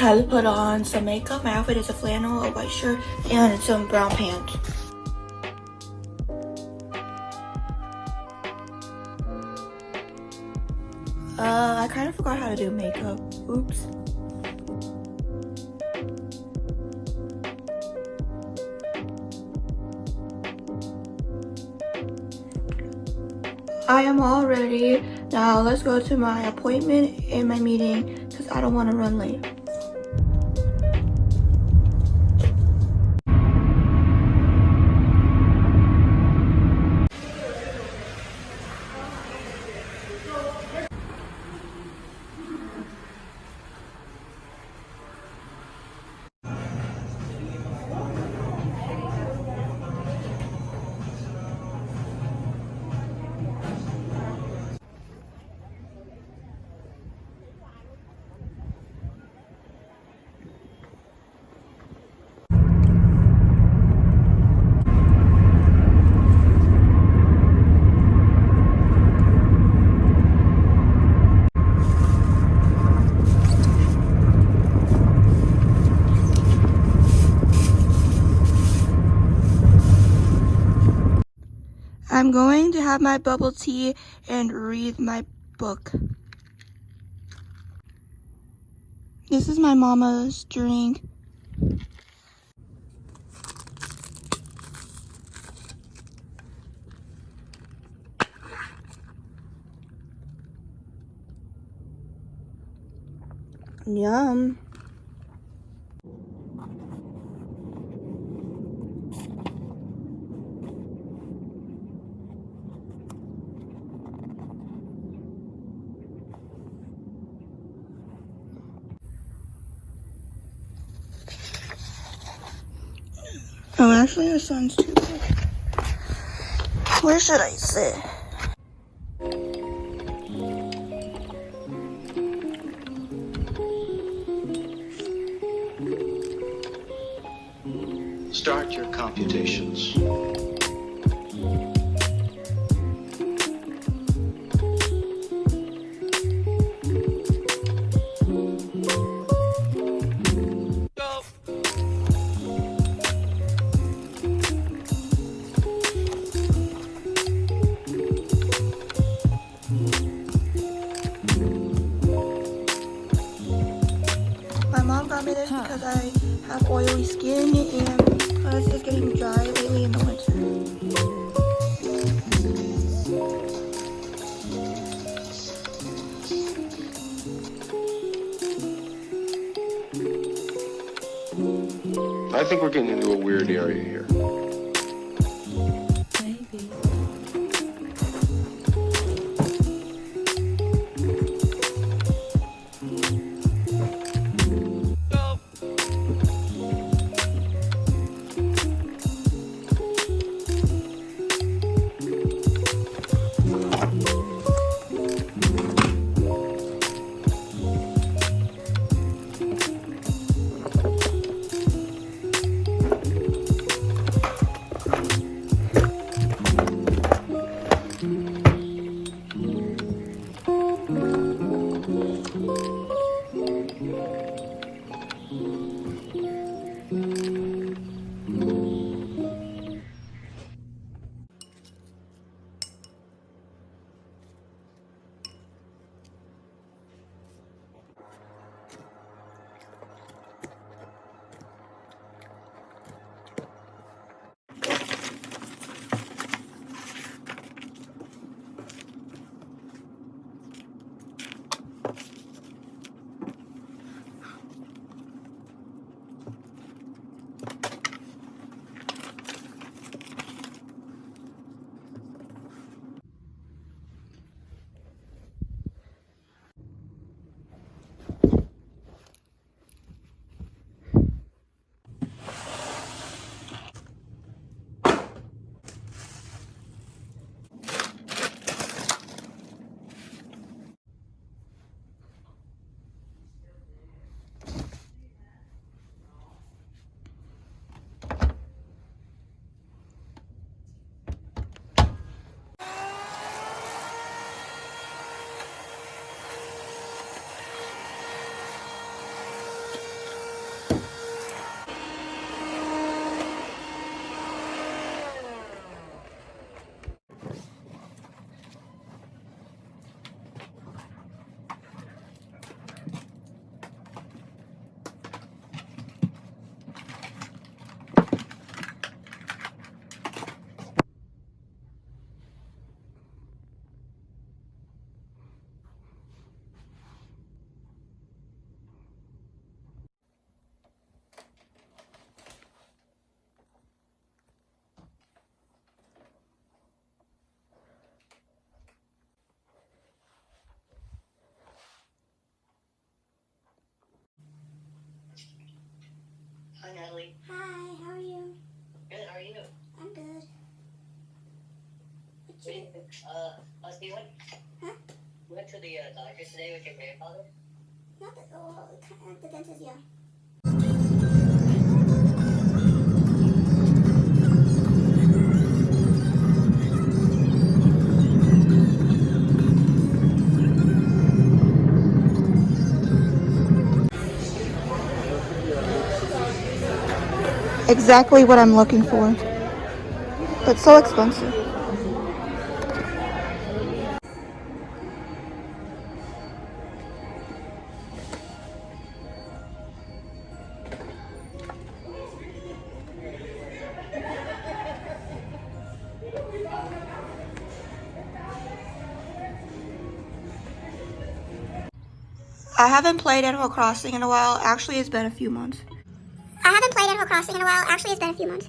time to put on some makeup. My outfit is a flannel, a white shirt, and some brown pants. I kind of forgot how to do makeup. Oops. I am all ready. Now let's go to my appointment and my meeting because I don't want to run late. I'm going to have my bubble tea and read my book. This is my mama's drink. Yum. Oh, actually, the sun's too big. Where should I sit? Start your computations. My mom got me this because I have oily skin and because it's getting dry lately in the winter. I think we're getting into a weird area here. Maybe. Natalie. Hi, how are you? Good, how are you? I'm good. So you went, Huh? you went to the doctor today with your grandfather? Not the, oh, kind of the dentist, yeah. Exactly what I'm looking for, but so expensive. I haven't played Animal Crossing in a while. Actually, it's been a few months. I haven't played Animal Crossing in a while. Actually, it's been a few months.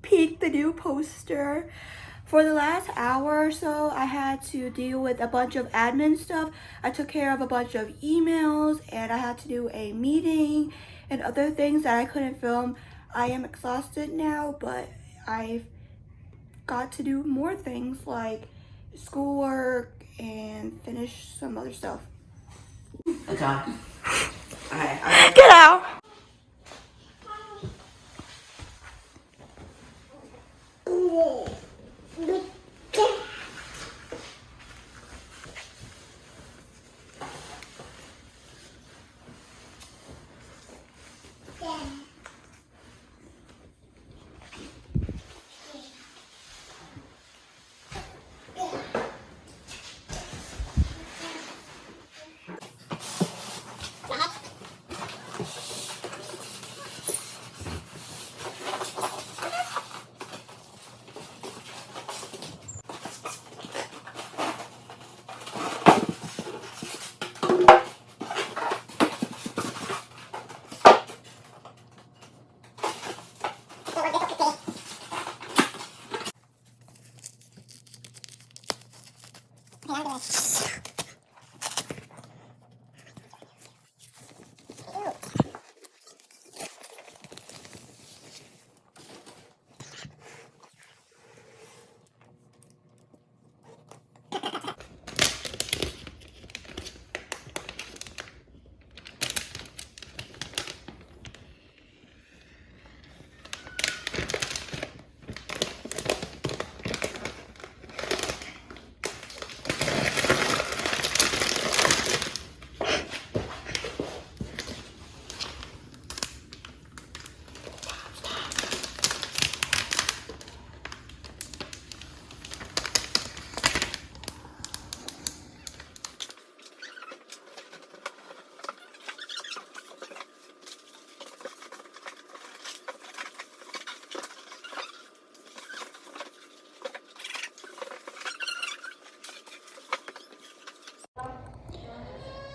Peek the new poster. For the last hour or so, I had to deal with a bunch of admin stuff. I took care of a bunch of emails and I had to do a meeting and other things that I couldn't film. I am exhausted now, but I've got to do more things like schoolwork and finish some other stuff. Okay. Alright. Get out!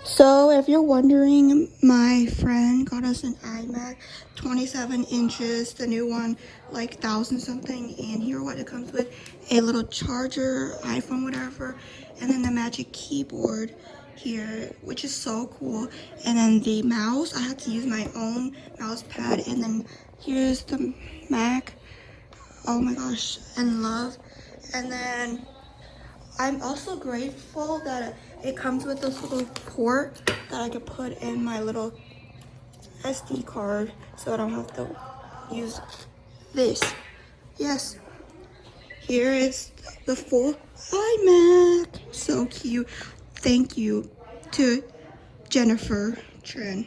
So if you're wondering, my friend got us an iMac, 27 inches, the new one, like 1,000 something, and here what it comes with: a little charger, iPhone, whatever, and then the magic keyboard here, which is so cool. And then the mouse, I had to use my own mouse pad, and then here's the Mac. Oh my gosh, and love. And then I'm also grateful that it comes with this little port that I could put in my little SD card so I don't have to use this. Yes, here is the full iMac. So cute. Thank you to Jennifer Trin.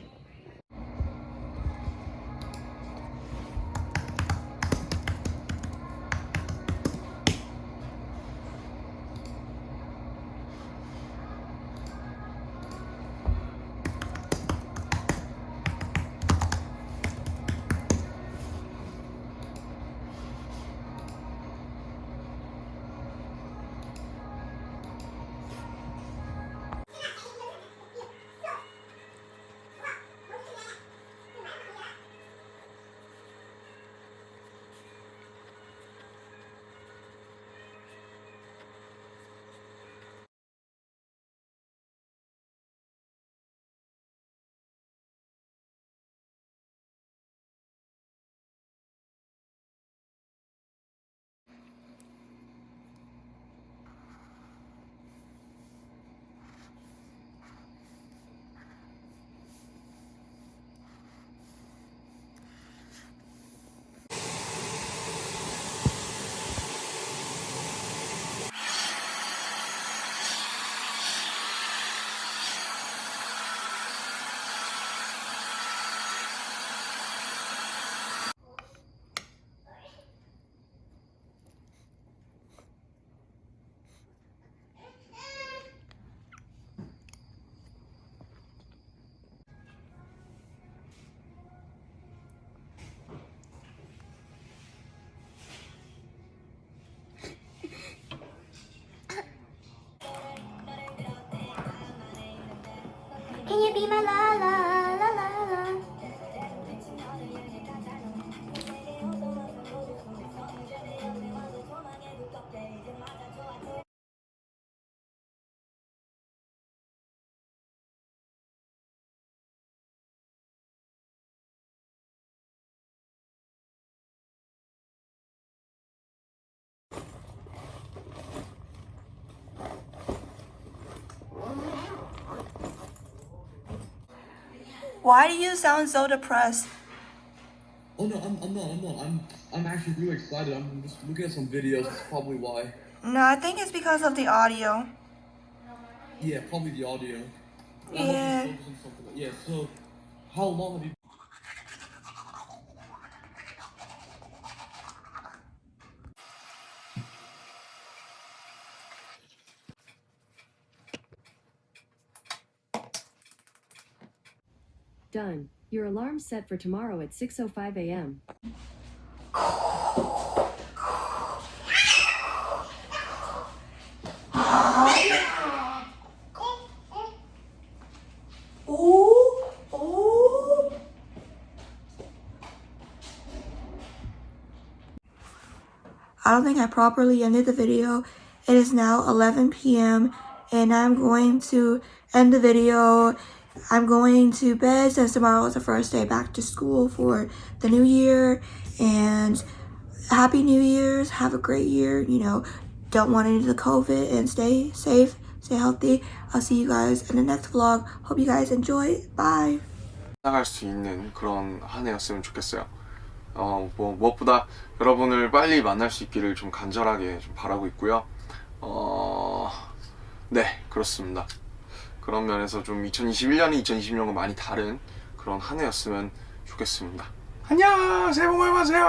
be my la la la la la. Why do you sound so depressed? Oh no, I'm not. I'm actually really excited. I'm just looking at some videos. That's probably why. No, I think it's because of the audio. Yeah, probably the audio. I hope Yeah. you focus on something. Yeah. So, how long have you? Done. Your alarm's set for tomorrow at 6:05 a.m. Ooh, ooh. I don't think I properly ended the video. It is now 11 p.m. and I'm going to end the video. I'm going to bed since tomorrow is the first day back to school for the new year. And Happy New Year's. Have a great year. You know, don't want any of the COVID and stay safe, stay healthy. I'll see you guys in the next vlog. Hope you guys enjoy. Bye. 나갈 수 있는 그런 한 해였으면 좋겠어요. 뭐 무엇보다 여러분을 빨리 만날 수 있기를 좀 간절하게 좀 바라고 있고요. 네, 그렇습니다. 그런 면에서 좀 2021년이 2020년과 많이 다른 그런 한 해였으면 좋겠습니다. 안녕! 새해 복 많이 받으세요!